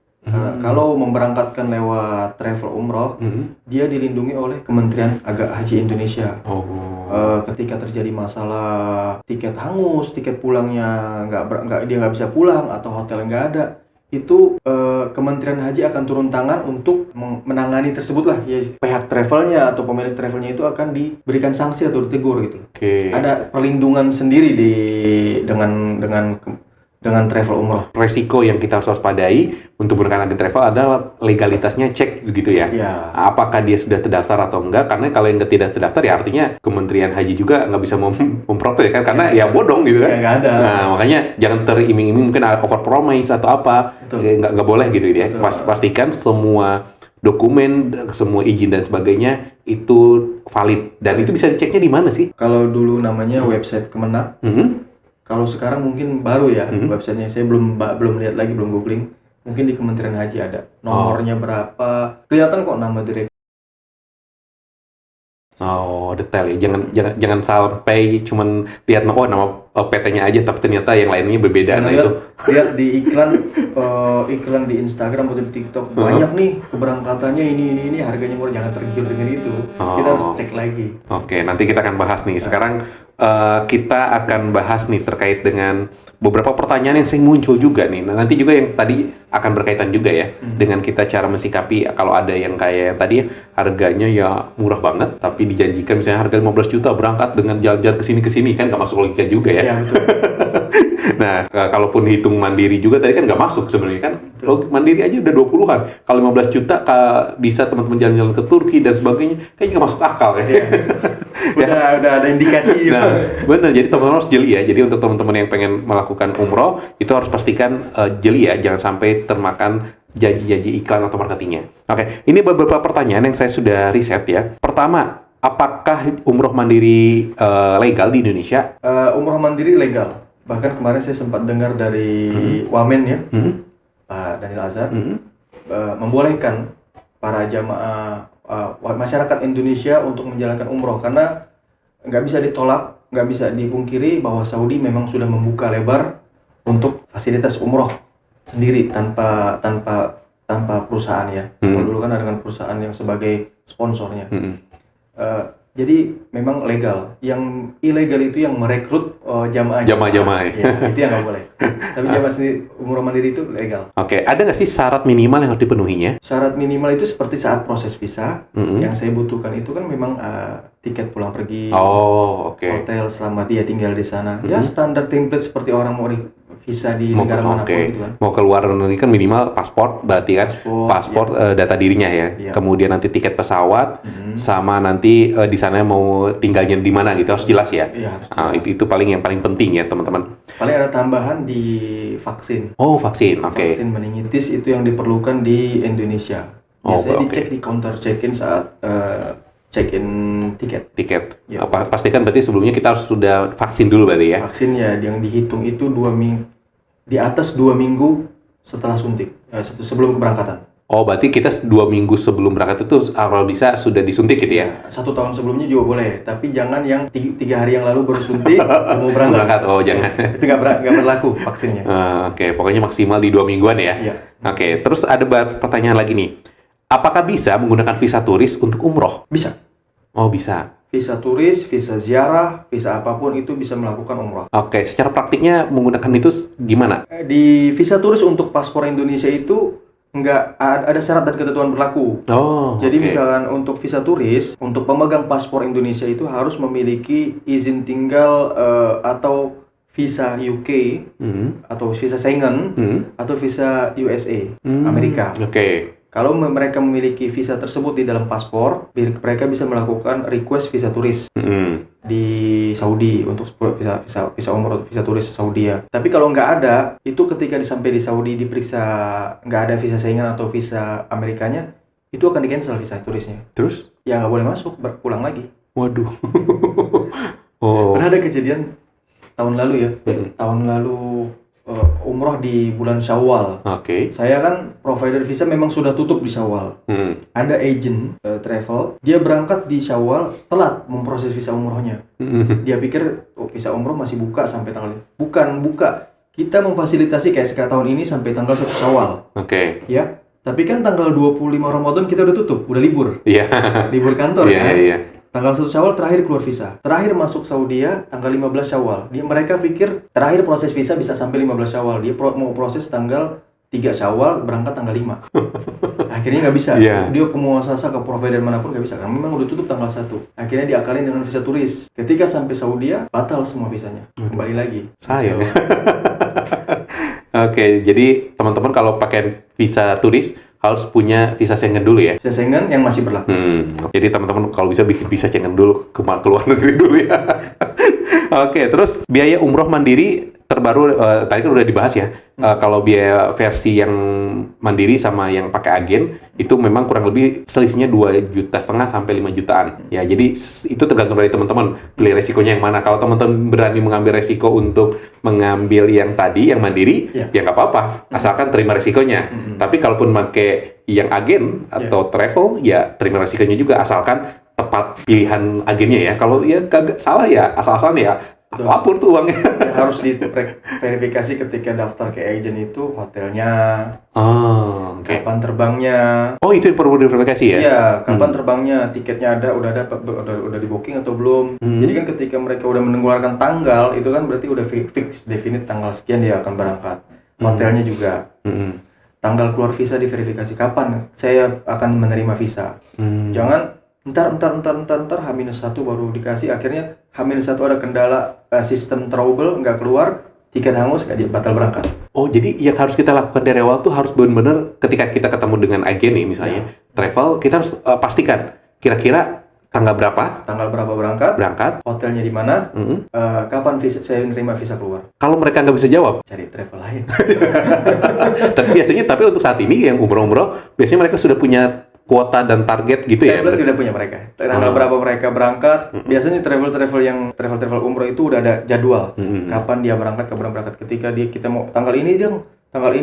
Kalau memberangkatkan lewat travel umroh, dia dilindungi oleh Kementerian Haji Indonesia. Ketika terjadi masalah tiket hangus, tiket pulangnya dia nggak bisa pulang atau hotel nggak ada, itu Kementerian Haji akan turun tangan untuk menangani tersebut lah. Ya, pihak travelnya atau pemilik travelnya itu akan diberikan sanksi atau ditegur gitu. Ada perlindungan sendiri dengan travel umroh. Resiko yang kita harus waspadai untuk menggunakan agen travel adalah legalitasnya cek begitu ya. Apakah dia sudah terdaftar atau enggak? Karena kalau yang tidak terdaftar ya artinya Kementerian Haji juga nggak bisa memprotek kan, karena ya bodong gitu kan. Nggak ada. Nah makanya jangan teriming-iming mungkin ada over promise atau apa. Nggak boleh gitu ya. Pastikan semua dokumen, semua izin dan sebagainya itu valid, dan itu bisa diceknya di mana sih? Kalau dulu namanya website Kemenak. Kalau sekarang mungkin baru ya websitenya, saya belum lihat lagi, belum googling. Mungkin di Kementerian Haji ada nomornya berapa, kelihatan kok nama direktur. Detail ya. Jangan sampai cuman lihat nama PT-nya aja tapi ternyata yang lainnya berbeda. Nah, itu lihat di iklan di Instagram atau di TikTok banyak nih keberangkatannya ini harganya murah, jangan tergiur dengan itu. Kita harus cek lagi. Oke, nanti kita akan bahas nih. Sekarang kita akan bahas nih terkait dengan beberapa pertanyaan yang sering muncul juga nih. Nah, nanti juga yang tadi akan berkaitan juga ya dengan kita cara mensikapi kalau ada yang kayak tadi harganya ya murah banget tapi dijanjikan misalnya harga 15 juta berangkat dengan jalan-jalan kesini kan nggak masuk logika juga ya. Betul. Nah, kalaupun hitung mandiri juga tadi kan nggak masuk sebenarnya kan. Mandiri aja udah 20-an. Kalau 15 juta bisa teman-teman jalan-jalan ke Turki dan sebagainya, kayaknya nggak masuk akal ya. Udah ada indikasi. Nah, benar. Jadi teman-teman harus jeli ya. Jadi untuk teman-teman yang pengen melakukan umroh, itu harus pastikan jeli ya. Jangan sampai termakan janji-janji iklan atau marketingnya. Oke, ini beberapa pertanyaan yang saya sudah riset ya. Pertama, apakah umroh mandiri legal di Indonesia? Umroh mandiri legal. Bahkan kemarin saya sempat dengar dari Wamen ya, Pak Daniel Azhar, membolehkan para jamaah masyarakat Indonesia untuk menjalankan umroh, karena nggak bisa ditolak, nggak bisa dipungkiri bahwa Saudi memang sudah membuka lebar untuk fasilitas umroh sendiri tanpa perusahaan ya. Dulu kan ada dengan perusahaan yang sebagai sponsornya. Jadi memang legal. Yang ilegal itu yang merekrut jamaah. Ya, itu yang nggak boleh. Tapi jamaah sendiri umroh mandiri itu legal. Oke, ada nggak sih syarat minimal yang harus dipenuhinya? Syarat minimal itu seperti saat proses visa. Yang saya butuhkan itu kan memang tiket pulang pergi, hotel selama dia tinggal di sana. Ya standar template seperti orang mau visa di negara manapun gitu kan. Mau keluar negeri kan minimal paspor, berarti kan paspor data dirinya ya. Kemudian nanti tiket pesawat sama nanti di sana mau tinggalnya di mana gitu harus jelas ya. Harus jelas. Itu yang paling penting ya teman-teman. Paling ada tambahan di vaksin. Vaksin, oke. Vaksin meningitis itu yang diperlukan di Indonesia. Biasanya dicek di counter check-in saat check-in tiket. Ya. Pastikan berarti sebelumnya kita harus sudah vaksin dulu berarti ya. Vaksin ya yang dihitung itu 2 minggu, di atas 2 minggu setelah suntik, sebelum keberangkatan. Berarti kita 2 minggu sebelum berangkat itu kalau bisa sudah disuntik gitu ya? 1 tahun sebelumnya juga boleh, tapi jangan yang 3 hari yang lalu baru suntik mau berangkat. Jangan. Itu nggak berlaku vaksinnya. Oke, pokoknya maksimal di 2 mingguan ya? Iya. Oke, terus ada pertanyaan lagi nih. Apakah bisa menggunakan visa turis untuk umroh? Bisa. Bisa. Visa turis, visa ziarah, visa apapun itu bisa melakukan umroh. Oke, secara praktiknya menggunakan itu gimana? Di visa turis untuk paspor Indonesia itu nggak ada syarat dan ketentuan berlaku. Jadi misalkan untuk visa turis, untuk pemegang paspor Indonesia itu harus memiliki izin tinggal atau visa UK atau visa Schengen atau visa USA Amerika. Kalau mereka memiliki visa tersebut di dalam paspor, mereka bisa melakukan request visa turis di Saudi untuk visa umroh, visa turis Saudi ya. Tapi kalau nggak ada, itu ketika sampai di Saudi diperiksa nggak ada visa Schengen atau visa Amerikanya, itu akan di-cancel visa turisnya. Terus? Ya nggak boleh masuk, pulang lagi. Waduh. Oh. Pernah ada kejadian tahun lalu ya. Tahun lalu umroh di bulan Syawal. Oke. Saya kan provider visa memang sudah tutup di Syawal. Ada agent travel, dia berangkat di Syawal telat memproses visa umrohnya. Dia pikir visa umroh masih buka sampai tanggal. Bukan buka. Kita memfasilitasi kayak sekarang tahun ini sampai tanggal 1 Syawal. Oke. Ya. Tapi kan tanggal 25 Ramadan kita udah tutup, udah libur. Iya. Libur kantor Iya, kan. iya. Tanggal 1 Syawal terakhir keluar visa. Terakhir masuk Saudi tanggal 15 Syawal. Mereka pikir terakhir proses visa bisa sampai 15 Syawal. Dia mau proses tanggal 3 Syawal, berangkat tanggal 5. Akhirnya nggak bisa. Yeah. Dia ke muasasa, ke provider manapun nggak bisa. Karena memang udah tutup tanggal 1. Akhirnya diakalin dengan visa turis. Ketika sampai Saudi, batal semua visanya. Kembali lagi. Sayang. Oke, jadi teman-teman kalau pakai visa turis harus punya visa Schengen dulu ya. Visa Schengen yang masih berlaku. Jadi teman-teman kalau bisa bikin visa Schengen dulu ke luar negeri dulu ya. Oke, terus biaya umroh mandiri terbaru tadi kan udah dibahas ya. Kalau biaya versi yang mandiri sama yang pakai agen itu memang kurang lebih selisihnya 2,5 juta sampai 5 jutaan. Ya, jadi itu tergantung dari teman-teman pilih resikonya yang mana. Kalau teman-teman berani mengambil resiko untuk mengambil yang tadi yang mandiri, ya nggak apa-apa, asalkan terima resikonya. Tapi kalaupun pakai yang agen atau travel, ya terima resikonya juga asalkan tepat pilihan agennya ya. Kalau ya kagak salah ya asal-asalan ya lapor tuh uangnya. Harus diverifikasi ketika daftar ke agent itu hotelnya, kapan terbangnya. Oh, itu yang perlu diverifikasi ya? Iya, kapan terbangnya, tiketnya udah di booking atau belum. Jadi kan ketika mereka udah mengeluarkan tanggal, itu kan berarti udah fix definite tanggal sekian dia akan berangkat. Hotelnya juga. Tanggal keluar visa diverifikasi kapan saya akan menerima visa. Jangan Ntar H-1 baru dikasih, akhirnya H-1 ada kendala sistem trouble, nggak keluar, tiket hangus, nggak batal berangkat. Oh, jadi yang harus kita lakukan dari awal tuh harus benar-benar ketika kita ketemu dengan agen nih misalnya, travel, kita harus pastikan kira-kira tanggal berapa berangkat, hotelnya di mana, kapan saya menerima visa keluar. Kalau mereka nggak bisa jawab, cari travel lain. Tapi untuk saat ini yang umroh biasanya mereka sudah punya kuota dan target gitu ya? Berarti udah punya mereka. Tanggal berapa mereka berangkat. Biasanya travel umroh itu udah ada jadwal. Kapan dia berangkat, kapan berangkat. Ketika kita mau tanggal ini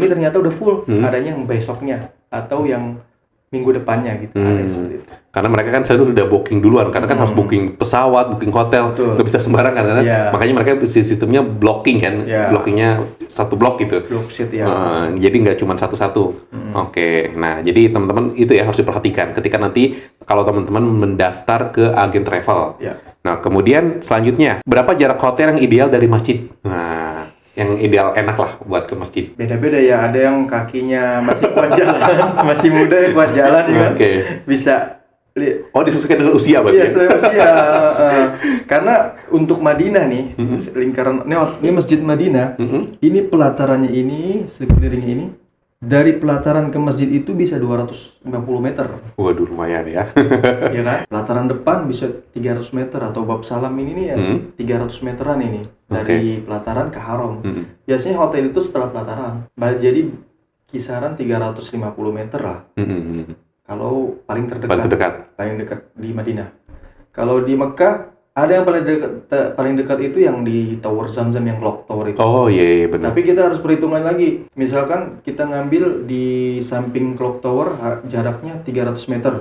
ternyata udah full. Adanya yang besoknya atau yang minggu depannya gitu. Ada seperti itu. Karena mereka kan sudah booking duluan. Karena kan harus booking pesawat, booking hotel. Nggak bisa sembarangan kan? Makanya mereka sistemnya blocking kan? Blockingnya satu blok gitu. Block sheet ya. Jadi nggak cuma satu-satu. Oke. Nah, jadi teman-teman itu ya harus diperhatikan. Ketika nanti kalau teman-teman mendaftar ke agen travel. Nah, kemudian selanjutnya, berapa jarak hotel yang ideal dari masjid? Nah, yang ideal enak lah buat ke masjid. Beda-beda ya, ada yang kakinya masih kuat jalan, masih muda ya kuat jalan ya. Bisa. Oh, disesuaikan dengan usia berarti? Iya, sesuai usia. Karena untuk Madinah nih, lingkaran ini Masjid Madinah, ini pelatarannya ini, sekeliling ini, dari pelataran ke masjid itu bisa 250 meter. Waduh, lumayan ya. Iya kan? Pelataran depan bisa 300 meter atau bab salam ini nih ya 300 meteran ini dari pelataran ke haram. Biasanya hotel itu setelah pelataran. Jadi kisaran 350 meter lah. Kalau paling terdekat. Paling dekat di Madinah. Kalau di Mekah ada yang paling dekat itu yang di Tower Zamzam yang Clock Tower itu. Oh iya benar. Tapi kita harus perhitungan lagi. Misalkan kita ngambil di samping Clock Tower jaraknya 300 meter.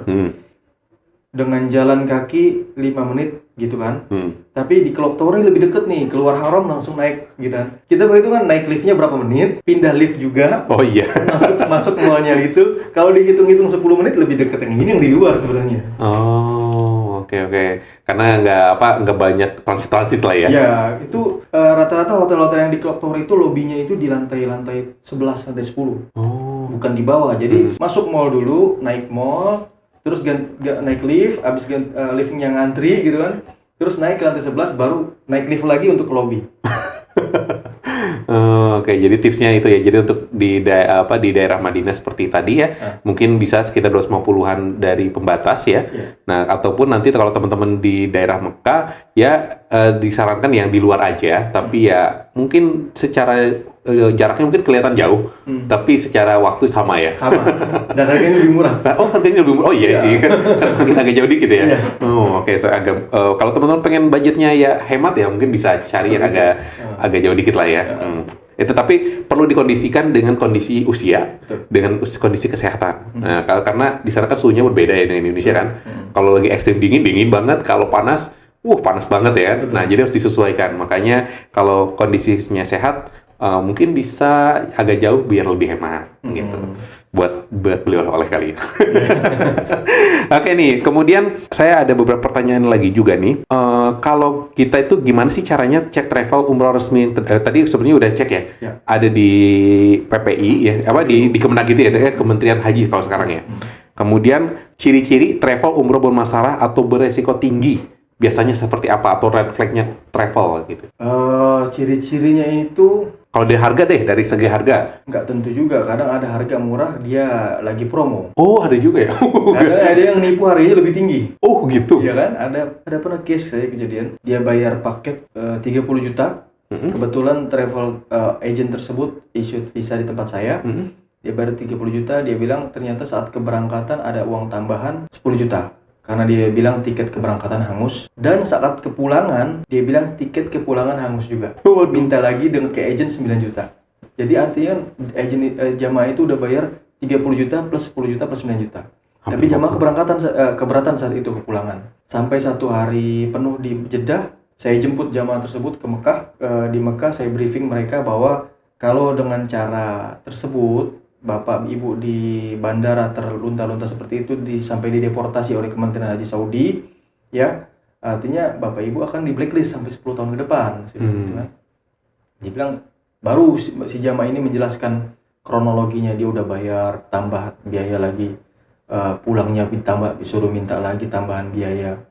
Dengan jalan kaki 5 menit gitu kan. Tapi di Clock Tower ini lebih deket nih, keluar haram langsung naik gitu kan. Kita perhitungan naik liftnya berapa menit, pindah lift juga. Oh iya. Masuk mallnya gitu. Kalau dihitung-hitung 10 menit lebih deket yang ini yang di luar sebenarnya. Oh, oke. Karena nggak banyak transit lah ya. Ya, itu rata-rata hotel-hotel yang di Clock Tower itu lobbynya itu di lantai 11, lantai 10. Oh. Bukan di bawah. Jadi masuk mall dulu, naik mall, terus naik lift, abis liftnya ngantri gitu kan. Terus naik ke lantai 11 baru naik lift lagi untuk ke lobby. Oke, jadi tipsnya itu ya. Jadi untuk di daerah Madinah seperti tadi ya, mungkin bisa sekitar 250-an dari pembatas ya. Nah, ataupun nanti kalau teman-teman di daerah Mekah ya disarankan yang di luar aja, tapi ya mungkin secara jaraknya mungkin kelihatan jauh, tapi secara waktu sama ya. Sama. Dan harganya lebih murah. Oh, harganya lebih murah. Oh iya sih, karena mungkin agak jauh dikit ya. Oh, oke. So, kalau teman-teman pengen budgetnya ya hemat ya, mungkin bisa cari yang agak jauh dikit lah ya. Itu tapi perlu dikondisikan dengan kondisi usia, dengan kondisi kesehatan. Nah, karena di sana kan suhunya berbeda ya dengan Indonesia kan. Kalau lagi ekstrim dingin banget. Kalau panas, panas banget ya. Nah, jadi harus disesuaikan. Makanya kalau kondisinya sehat, mungkin bisa agak jauh biar lebih hemat gitu. Buat beli oleh-oleh kali ya. Oke nih, kemudian saya ada beberapa pertanyaan lagi juga nih. Kalau kita itu gimana sih caranya cek travel umroh resmi? Tadi sebenarnya udah cek ya. Ada di PPI ya, di Kemenag gitu ya, Kementerian Haji kalau sekarang ya. Kemudian ciri-ciri travel umroh bermasalah atau beresiko tinggi biasanya seperti apa atau red flag-nya travel gitu? Ciri-cirinya itu kalau dari harga deh, dari segi harga. nggak tentu juga. Kadang ada harga murah, dia lagi promo. Oh, ada juga ya? Kadang ada yang nipu harganya lebih tinggi. Oh, gitu? Iya kan? Ada pernah case saya kejadian. Dia bayar paket 30 juta. Kebetulan travel agent tersebut issued visa di tempat saya. Dia bayar 30 juta. Dia bilang ternyata saat keberangkatan ada uang tambahan 10 juta. Karena dia bilang tiket keberangkatan hangus. Dan saat kepulangan, dia bilang tiket kepulangan hangus juga. Minta lagi dengan ke agent 9 juta. Jadi artinya agent jamaah itu udah bayar 30 juta plus 10 juta plus 9 juta. Tapi jamaah keberatan saat itu kepulangan. Sampai 1 hari penuh di Jeddah, saya jemput jamaah tersebut ke Mekah. Di Mekah saya briefing mereka bahwa kalau dengan cara tersebut, Bapak Ibu di bandara terlunta-lunta seperti itu sampai dideportasi oleh Kementerian Haji Saudi, ya artinya Bapak Ibu akan di blacklist sampai 10 tahun ke depan. Gitu kan. Dia bilang baru si jamaah ini menjelaskan kronologinya, dia udah bayar tambah biaya lagi, pulangnya disuruh minta lagi tambahan biaya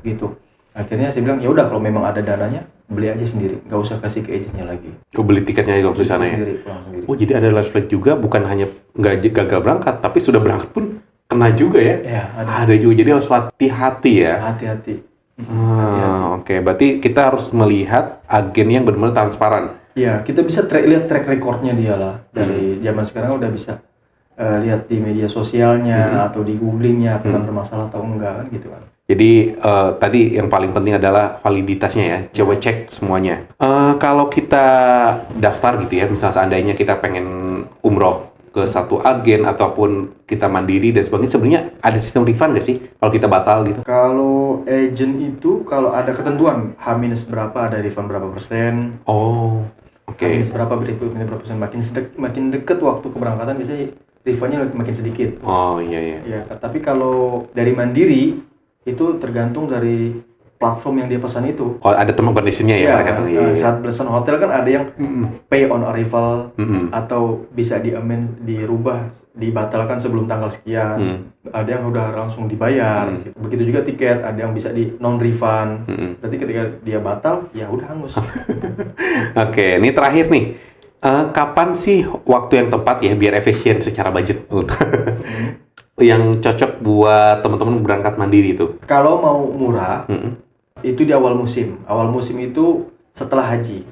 gitu. Akhirnya saya bilang ya udah kalau memang ada dananya beli aja sendiri, nggak usah kasih ke agentnya lagi. Oh, beli tiketnya di sana ya? Pulang sendiri. Oh, jadi ada red flag juga, bukan hanya nggak gagal berangkat, tapi sudah berangkat pun kena juga ya? Ya, ada juga, jadi harus hati-hati ya? Hati-hati. Oke. Berarti kita harus melihat agen yang benar-benar transparan. Iya, kita bisa lihat track recordnya dia lah. Dari zaman sekarang udah bisa lihat di media sosialnya atau di googlingnya pernah bermasalah atau enggak kan gitu kan. Jadi tadi yang paling penting adalah validitasnya ya. Coba cek semuanya. Kalau kita daftar gitu ya, misalnya seandainya kita pengen umroh ke satu agen ataupun kita mandiri dan sebagainya, sebenarnya ada sistem refund nggak sih kalau kita batal gitu? Kalau agent itu kalau ada ketentuan H- berapa ada refund berapa persen. Oh, oke. H- berapa persen, makin deket waktu keberangkatan biasanya refundnya makin sedikit. Oh iya. Ya, tapi kalau dari mandiri itu tergantung dari platform yang dia pesan itu. Oh, ada term condition-nya ya, mereka tuh. Saat pesan hotel kan ada yang pay on arrival atau bisa dirubah, dibatalkan sebelum tanggal sekian. Ada yang udah langsung dibayar. Gitu. Begitu juga tiket, ada yang bisa di non refund. Berarti ketika dia batal, ya udah hangus. Oke, ini terakhir nih. Kapan sih waktu yang tepat ya biar efisien secara budget? Yang cocok buat teman-teman berangkat mandiri itu? Kalau mau murah, itu di awal musim. Awal musim itu setelah haji.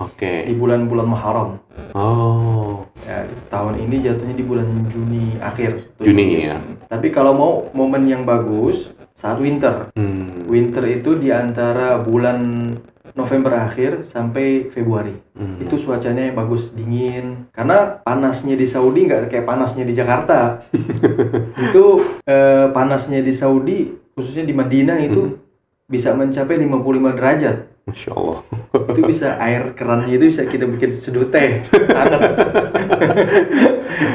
Oke. Di bulan-bulan Muharram. Oh. Ya, tahun ini jatuhnya di bulan Juni akhir. Juni ya. Tapi kalau mau momen yang bagus saat winter. Winter itu di antara bulan November akhir sampai Februari. Itu cuacanya bagus, dingin. Karena panasnya di Saudi nggak kayak panasnya di Jakarta. Itu panasnya di Saudi, khususnya di Madinah itu bisa mencapai 55 derajat. Masya Allah. Itu bisa air kerannya itu bisa kita bikin seduh teh hangat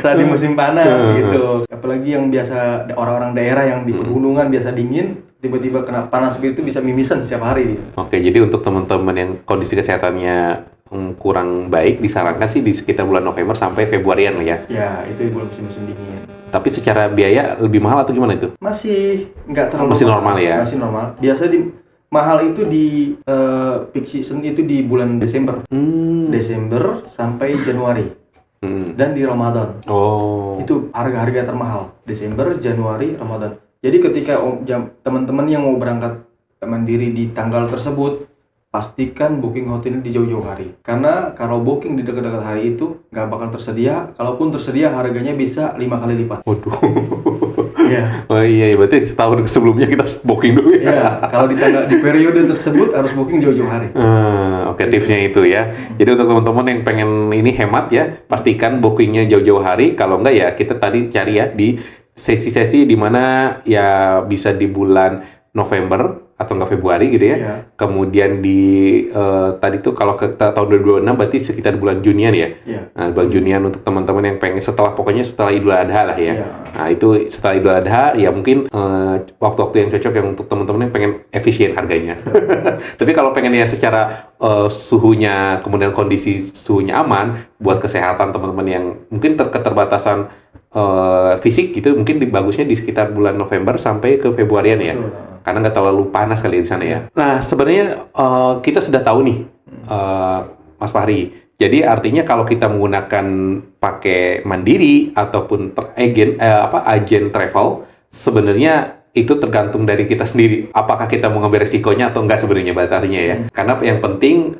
saat di musim panas gitu. Apalagi yang biasa orang-orang daerah yang di pegunungan biasa dingin, tiba-tiba kena panas seperti itu bisa mimisan setiap hari. Oke, jadi untuk teman-teman yang kondisi kesehatannya kurang baik, disarankan sih di sekitar bulan November sampai Februarian lah ya. Ya, itu bulan musim dingin. Tapi secara biaya lebih mahal atau gimana itu? Masih nggak terlalu masih normal ya? Masih normal. Biasa mahal itu di peak season itu di bulan Desember. Desember sampai Januari. Dan di Ramadan. Itu harga-harga termahal. Desember, Januari, Ramadan. Jadi ketika teman-teman yang mau berangkat mandiri di tanggal tersebut, pastikan booking hotelnya di jauh-jauh hari. Karena kalau booking di dekat-dekat hari itu nggak bakal tersedia. Kalaupun tersedia harganya bisa 5 kali lipat. Waduh. Iya. Oh iya, berarti setahun sebelumnya kita harus booking dulu ya. Iya, kalau di periode tersebut harus booking jauh-jauh hari. Oke, tipsnya itu ya. Jadi untuk teman-teman yang pengen ini hemat ya, pastikan bookingnya jauh-jauh hari. Kalau enggak ya kita tadi cari ya di sesi-sesi di mana ya bisa di bulan November atau enggak Februari gitu ya. Iya. Kemudian di tadi tuh kalau ke tahun 2026 berarti sekitar bulan Junian ya. Iya. Nah, bulan Junian untuk teman-teman yang pengen pokoknya setelah Idul Adha lah ya. Iya. Nah, itu setelah Idul Adha ya mungkin waktu-waktu yang cocok yang untuk teman-teman yang pengen efisien harganya. Tapi kalau pengen ya secara suhunya, kemudian kondisi suhunya aman buat kesehatan teman-teman yang mungkin keterbatasan fisik gitu, mungkin bagusnya di sekitar bulan November sampai ke Februarian ya. Betul. Karena nggak terlalu panas kali di sana ya. Nah, sebenarnya kita sudah tahu nih, Mas Fahri. Jadi artinya kalau kita menggunakan pakai mandiri ataupun agen travel, sebenarnya itu tergantung dari kita sendiri. Apakah kita mau ngambil resikonya atau enggak sebenarnya artinya ya. Karena yang penting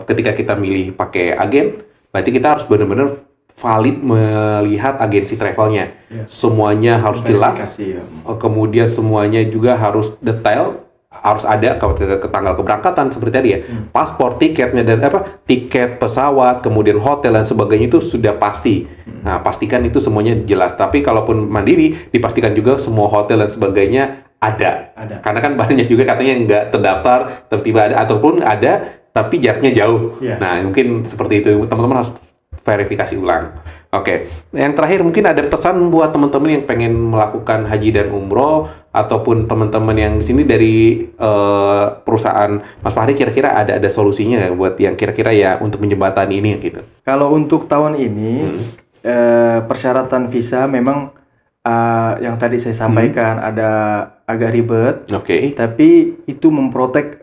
ketika kita milih pakai agen, berarti kita harus benar-benar valid melihat agensi travelnya. Semuanya harus jelas. Ya. Kemudian semuanya juga harus detail, harus ada ke tanggal keberangkatan seperti tadi ya. Paspor, tiketnya dan tiket pesawat, kemudian hotel dan sebagainya itu sudah pasti. Nah, pastikan itu semuanya jelas. Tapi kalaupun mandiri, dipastikan juga semua hotel dan sebagainya ada. Karena kan banyak juga katanya nggak terdaftar, tiba-tiba ada ataupun ada tapi jaraknya jauh. Nah, mungkin seperti itu. Teman-teman harus verifikasi ulang. Oke. Yang terakhir mungkin ada pesan buat teman-teman yang pengen melakukan haji dan umroh ataupun teman-teman yang di sini dari perusahaan Mas Fahri, kira-kira ada solusinya nggak buat yang kira-kira ya untuk menjembatani ini gitu. Kalau untuk tahun ini persyaratan visa memang yang tadi saya sampaikan ada agak ribet. Tapi itu memprotek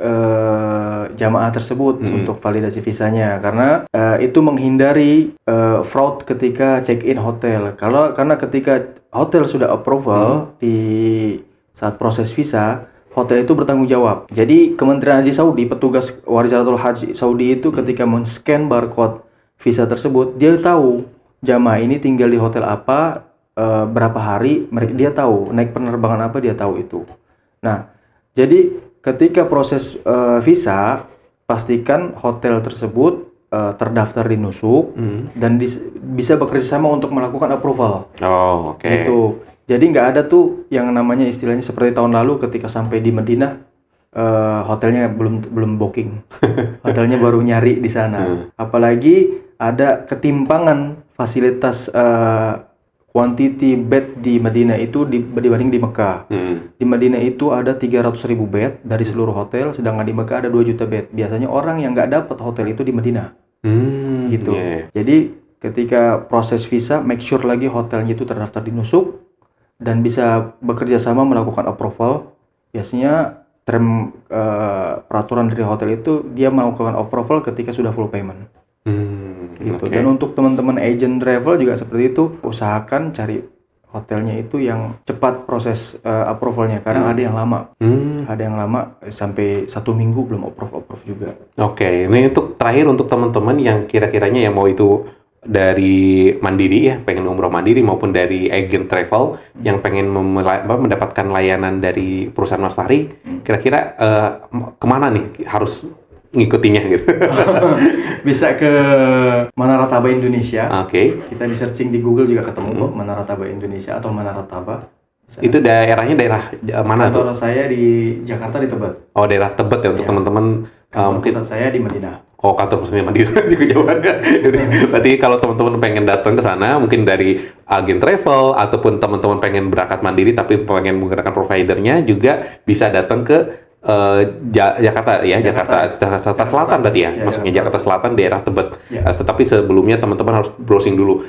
jamaah tersebut untuk validasi visanya karena itu menghindari fraud ketika check-in hotel. Karena ketika hotel sudah approval di saat proses visa, hotel itu bertanggung jawab. Jadi Kementerian Haji Saudi, petugas Wizaratul Haji Saudi itu ketika men-scan barcode visa tersebut, dia tahu jamaah ini tinggal di hotel apa, berapa hari, dia tahu naik penerbangan apa, dia tahu itu. Nah, jadi ketika proses visa, pastikan hotel tersebut terdaftar di Nusuk dan bisa bekerja sama untuk melakukan approval. Gitu. Jadi nggak ada tuh yang namanya istilahnya seperti tahun lalu ketika sampai di Madinah hotelnya belum booking, hotelnya baru nyari di sana. Apalagi ada ketimpangan fasilitas quantity bed di Madinah itu dibanding di Mekah. Di Madinah itu ada 300.000 bed dari seluruh hotel, sedangkan di Mekah ada 2 juta bed. Biasanya orang yang nggak dapat hotel itu di Madinah. Gitu. Jadi ketika proses visa, make sure lagi hotelnya itu terdaftar di Nusuk dan bisa bekerja sama melakukan approval. Biasanya peraturan dari hotel itu dia melakukan approval ketika sudah full payment. Gitu. Dan untuk teman-teman agent travel juga seperti itu, usahakan cari hotelnya itu yang cepat proses approvalnya, karena ada yang lama. Ada yang lama sampai 1 minggu belum approve juga. Ini untuk terakhir untuk teman-teman yang kira-kiranya yang mau itu dari mandiri ya, pengen umroh mandiri maupun dari agent travel yang pengen mendapatkan layanan dari perusahaan Mas Fahri, kira-kira kemana nih harus ngikutinya gitu? Bisa ke Menara Taba Indonesia. Kita di searching di Google juga ketemu kok Menara Taba Indonesia atau Menara Taba. Itu daerahnya daerah mana tuh? Kantor saya di Jakarta di Tebet. Daerah Tebet ya untuk teman-teman. Mungkin pusat saya di Madinah. Kantor pusatnya Madinah sih kejauhannya. Berarti kalau teman-teman pengen datang ke sana, mungkin dari agen travel ataupun teman-teman pengen berangkat mandiri tapi pengen menggunakan providernya juga bisa datang ke Jakarta ya, Jakarta Selatan berarti ya, maksudnya Jakarta Selatan daerah Tebet. Tetapi sebelumnya teman-teman harus browsing dulu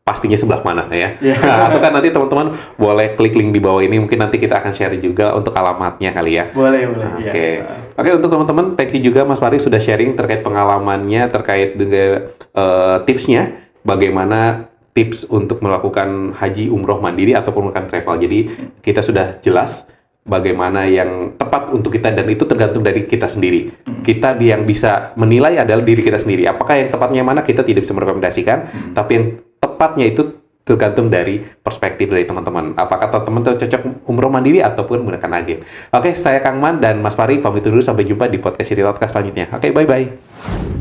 pastinya sebelah mana ya. Iya. Atau kan nanti teman-teman boleh klik link di bawah ini, mungkin nanti kita akan share juga untuk alamatnya kali ya. Boleh. Oke. Iya. Oke, untuk teman-teman, thank you juga Mas Fari sudah sharing terkait pengalamannya, terkait dengan tipsnya, bagaimana tips untuk melakukan haji umroh mandiri ataupun melakukan travel. Jadi kita sudah jelas bagaimana yang tepat untuk kita, dan itu tergantung dari kita sendiri. Kita yang bisa menilai adalah diri kita sendiri. Apakah yang tepatnya mana kita tidak bisa merekomendasikan, tapi yang tepatnya itu tergantung dari perspektif dari teman-teman. Apakah teman-teman cocok umroh mandiri ataupun menggunakan agen. Oke, saya Kang Man dan Mas Fari pamit dulu, sampai jumpa di podcast Cerita Outcast selanjutnya. Oke, bye-bye.